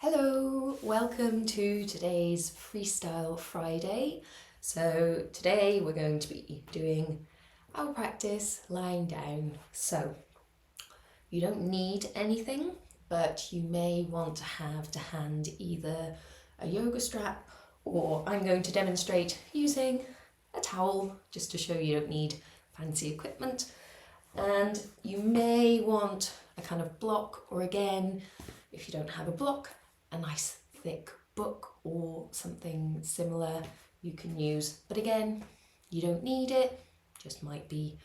Hello, welcome to today's Freestyle Friday. So today we're going to be doing our practice lying down. So you don't need anything, but you may want to have to hand either a yoga strap, or I'm going to demonstrate using a towel just to show you don't need fancy equipment. And you may want a kind of block, or again, if you don't have a block, a nice thick book or something similar you can use. But again, you don't need it, just might be,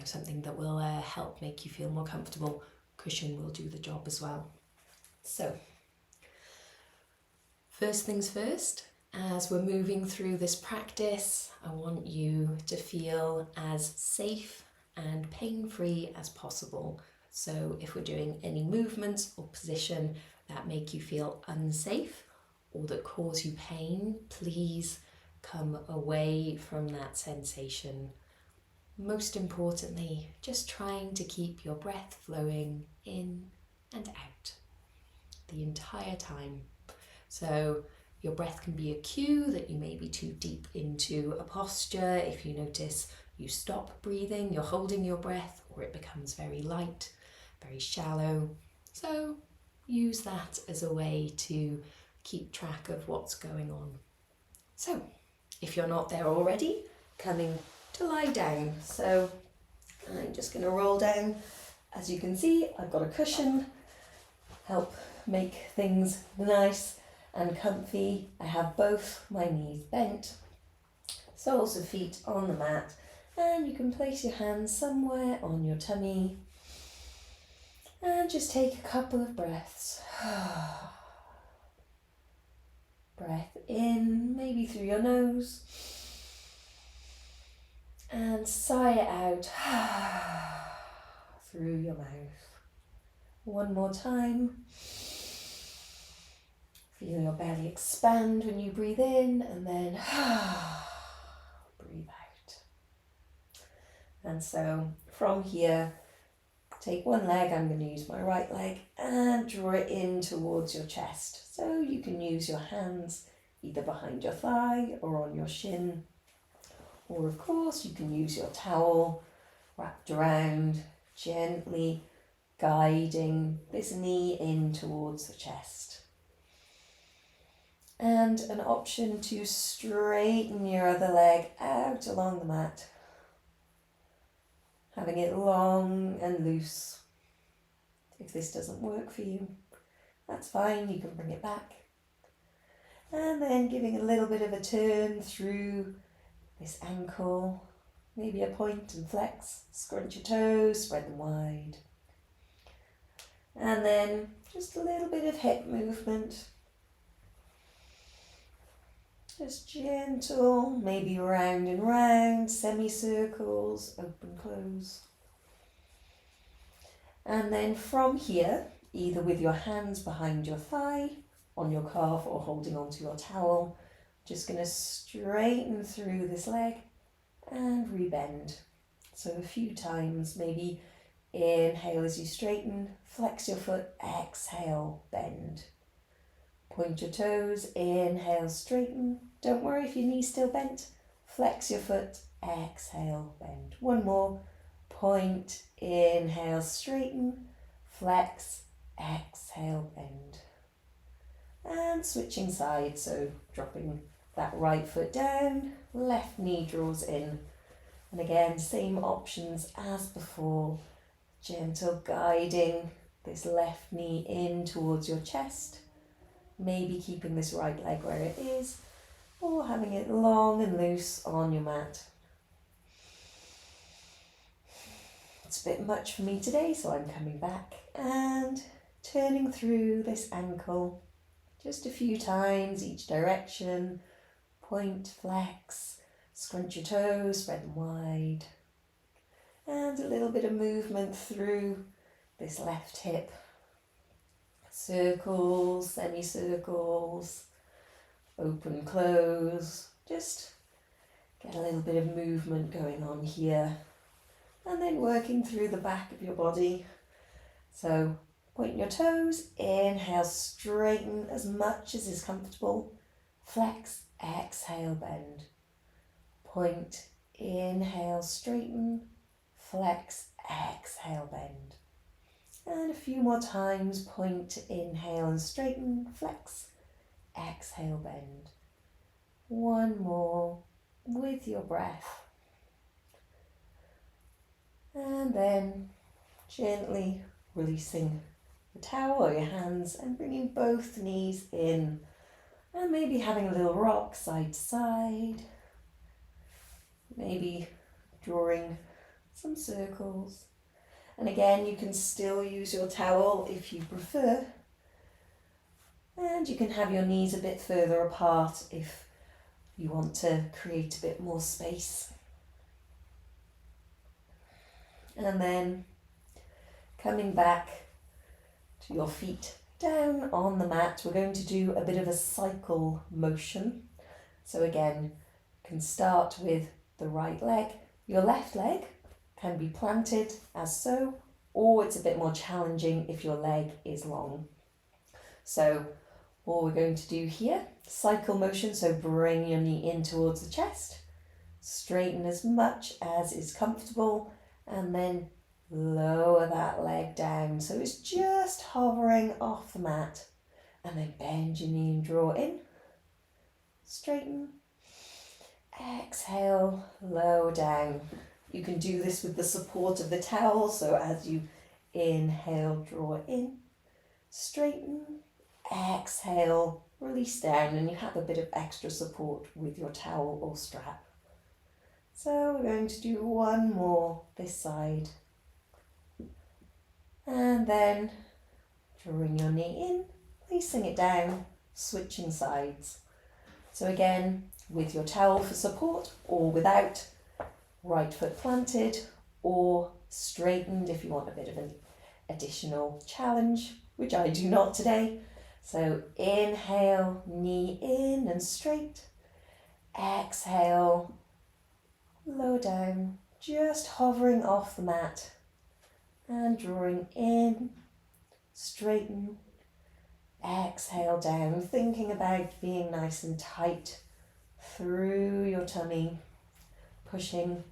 something that will help make you feel more comfortable. Cushion will do the job as well. So, first things first, as we're moving through this practice, I want you to feel as safe and pain-free as possible. So if we're doing any movements or position that make you feel unsafe or that cause you pain, please come away from that sensation. Most importantly, just trying to keep your breath flowing in and out the entire time. So your breath can be a cue that you may be too deep into a posture. If you notice you stop breathing, you're holding your breath, or it becomes very light, very shallow. So use that as a way to keep track of what's going on. So if you're not there already, coming to lie down. So I'm just going to roll down. As you can see, I've got a cushion, help make things nice and comfy. I have both my knees bent, soles of feet on the mat, and you can place your hands somewhere on your tummy and just take a couple of breaths. Breath in, maybe through your nose, and sigh it out through your mouth. One more time. Feel your belly expand when you breathe in, and then breathe out. And so from here, take one leg, I'm going to use my right leg, and draw it in towards your chest. So you can use your hands either behind your thigh or on your shin. Or of course, you can use your towel wrapped around, gently guiding this knee in towards the chest. And an option to straighten your other leg out along the mat, having it long and loose. If this doesn't work for you, that's fine, you can bring it back. And then giving a little bit of a turn through this ankle, maybe a point and flex, scrunch your toes, spread them wide. And then just a little bit of hip movement. Just gentle, maybe round and round, semicircles, open, close. And then from here, either with your hands behind your thigh, on your calf, or holding onto your towel, just going to straighten through this leg and rebend. So a few times, maybe inhale as you straighten, flex your foot, exhale, bend. Point your toes, inhale, straighten. Don't worry if your knee's still bent. Flex your foot, exhale, bend. One more. Point, inhale, straighten, flex, exhale, bend. And switching sides, so dropping that right foot down, left knee draws in. And again, same options as before. Gentle guiding this left knee in towards your chest. Maybe keeping this right leg where it is, or having it long and loose on your mat. It's a bit much for me today, so I'm coming back and turning through this ankle just a few times each direction. Point, flex, scrunch your toes, spread them wide. And a little bit of movement through this left hip. Circles, semicircles, open, close. Just get a little bit of movement going on here. And then working through the back of your body. So Point your toes, inhale, straighten as much as is comfortable. Flex, exhale, bend. Point, inhale, straighten. Flex, exhale, bend. And a few more times, point, inhale and straighten, flex, exhale, bend. One more with your breath. And then gently releasing the towel or your hands and bringing both knees in and maybe having a little rock side to side. Maybe drawing some circles. And again, you can still use your towel if you prefer. And you can have your knees a bit further apart if you want to create a bit more space. And then coming back to your feet down on the mat, we're going to do a bit of a cycle motion. So again, you can start with the right leg. Your left leg can be planted as so, or it's a bit more challenging if your leg is long. So what we're going to do here, cycle motion, so bring your knee in towards the chest, straighten as much as is comfortable, and then lower that leg down. So it's just hovering off the mat, and then bend your knee and draw in, straighten, exhale, lower down. You can do this with the support of the towel, so as you inhale, draw in, straighten, exhale, release down, and you have a bit of extra support with your towel or strap. So we're going to do one more this side. And then drawing your knee in, placing it down, switching sides. So again, with your towel for support or without, right foot planted or straightened if you want a bit of an additional challenge, which I do not today. So inhale, knee in and straight. Exhale, lower down, just hovering off the mat. And drawing in, straighten, exhale down, thinking about being nice and tight through your tummy, pushing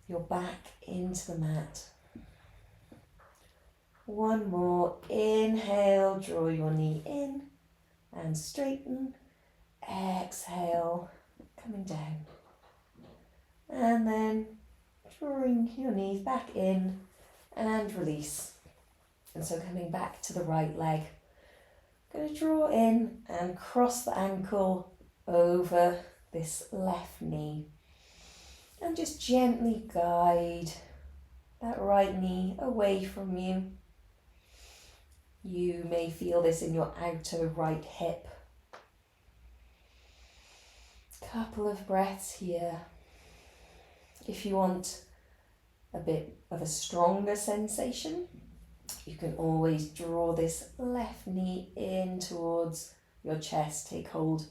your back into the mat. One more, inhale, draw your knee in and straighten, exhale, coming down. And then drawing your knees back in and release. And so coming back to the right leg, going to draw in and cross the ankle over this left knee and just gently guide that right knee away from you. You may feel this in your outer right hip. Couple of breaths here. If you want a bit of a stronger sensation, you can always draw this left knee in towards your chest. Take hold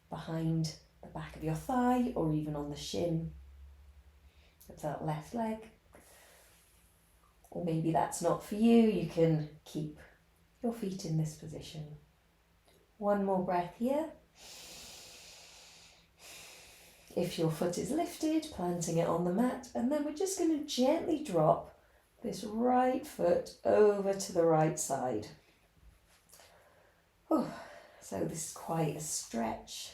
behind the back of your thigh or even on the shin of that left leg. Or maybe that's not for you. You can keep your feet in this position. One more breath here. If your foot is lifted, planting it on the mat, and then we're just going to gently drop this right foot over to the right side. So this is quite a stretch.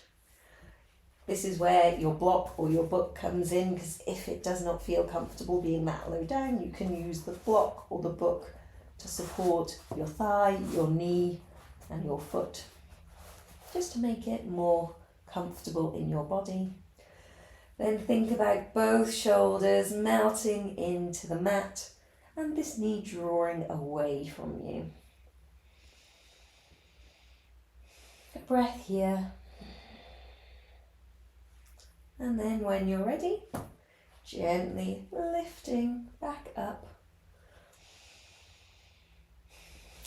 This is where your block or your book comes in, because if it does not feel comfortable being that low down, you can use the block or the book to support your thigh, your knee, and your foot, just to make it more comfortable in your body. Then think about both shoulders melting into the mat and this knee drawing away from you. A breath here. And then when you're ready, gently lifting back up.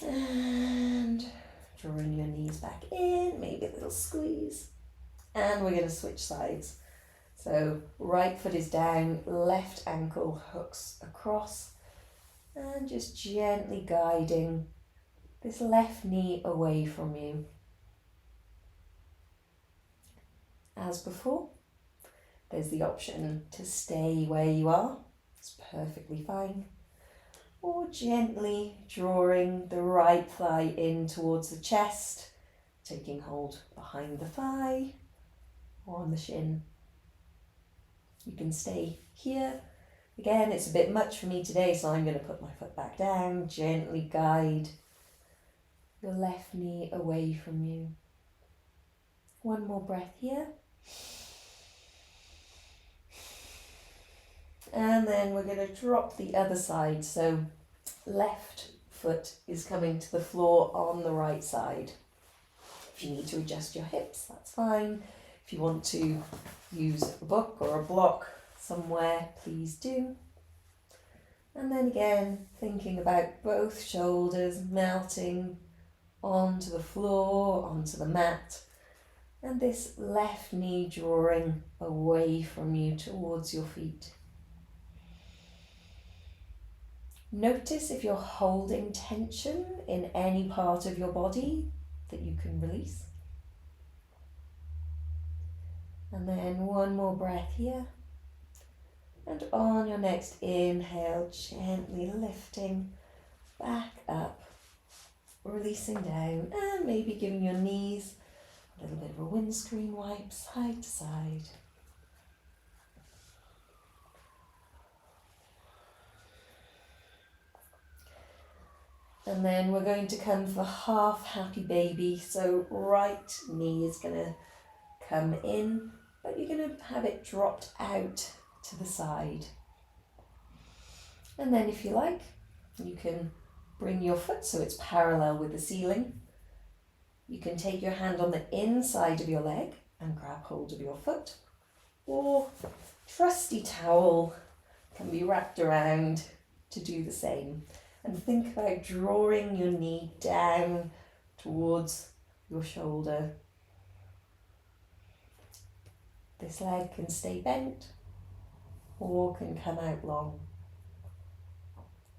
And drawing your knees back in, maybe a little squeeze. And we're going to switch sides. So right foot is down, left ankle hooks across, and just gently guiding this left knee away from you. As before, there's the option to stay where you are. It's perfectly fine. Or gently drawing the right thigh in towards the chest, taking hold behind the thigh or on the shin. You can stay here. Again, it's a bit much for me today, so I'm going to put my foot back down, gently guide your left knee away from you. One more breath here. And then we're going to drop the other side. So left foot is coming to the floor on the right side. If you need to adjust your hips, that's fine. If you want to use a book or a block somewhere, please do. And then again, thinking about both shoulders melting onto the floor, onto the mat, and this left knee drawing away from you towards your feet. Notice if you're holding tension in any part of your body that you can release. And then one more breath here. And on your next inhale, gently lifting back up, releasing down, and maybe giving your knees a little bit of a windscreen wipe side to side. And then we're going to come for half happy baby. So right knee is going to come in, but you're going to have it dropped out to the side. And then if you like, you can bring your foot so it's parallel with the ceiling. You can take your hand on the inside of your leg and grab hold of your foot, or trusty towel can be wrapped around to do the same. And think about drawing your knee down towards your shoulder. This leg can stay bent or can come out long.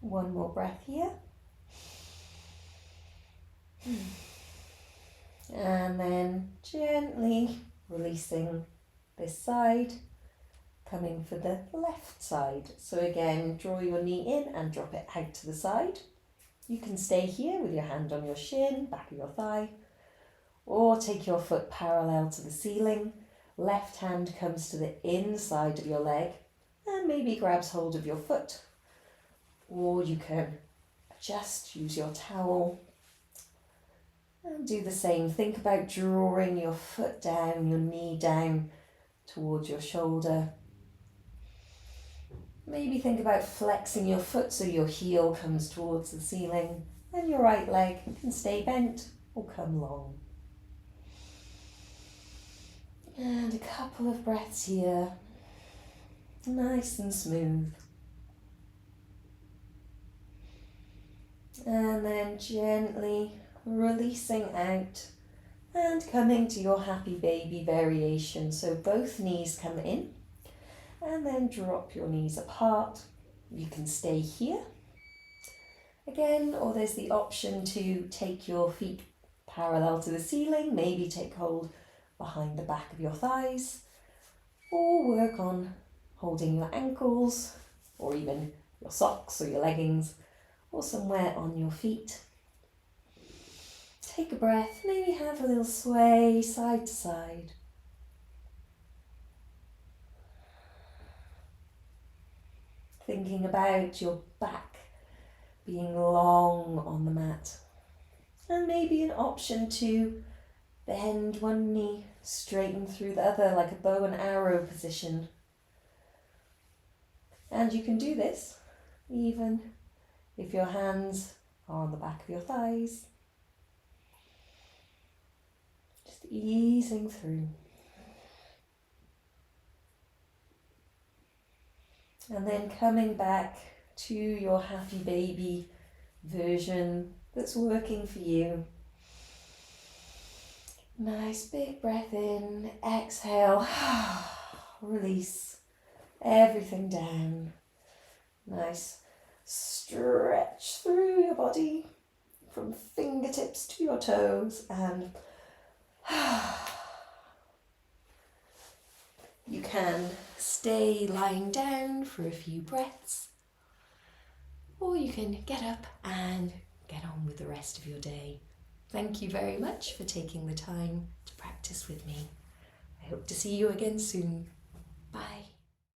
One more breath here. And then gently releasing this side, coming for the left side. So again, draw your knee in and drop it out to the side. You can stay here with your hand on your shin, back of your thigh, or take your foot parallel to the ceiling. Left hand comes to the inside of your leg and maybe grabs hold of your foot. Or you can just use your towel and do the same. Think about drawing your foot down, your knee down towards your shoulder. Maybe think about flexing your foot so your heel comes towards the ceiling and your right leg can stay bent or come long. And a couple of breaths here, nice and smooth. And then gently releasing out and coming to your happy baby variation. So both knees come in and then drop your knees apart. You can stay here again, or there's the option to take your feet parallel to the ceiling, maybe take hold behind the back of your thighs, or work on holding your ankles or even your socks or your leggings or somewhere on your feet. Take a breath, maybe have a little sway side to side. Thinking about your back being long on the mat. And maybe an option to bend one knee, straighten through the other like a bow and arrow position. And you can do this even if your hands are on the back of your thighs. Just easing through. And then coming back to your happy baby version that's working for you. Nice big breath in, exhale, release everything down. Nice stretch through your body from fingertips to your toes, and you can stay lying down for a few breaths, or you can get up and get on with the rest of your day. Thank you very much for taking the time to practice with me. I hope to see you again soon. Bye.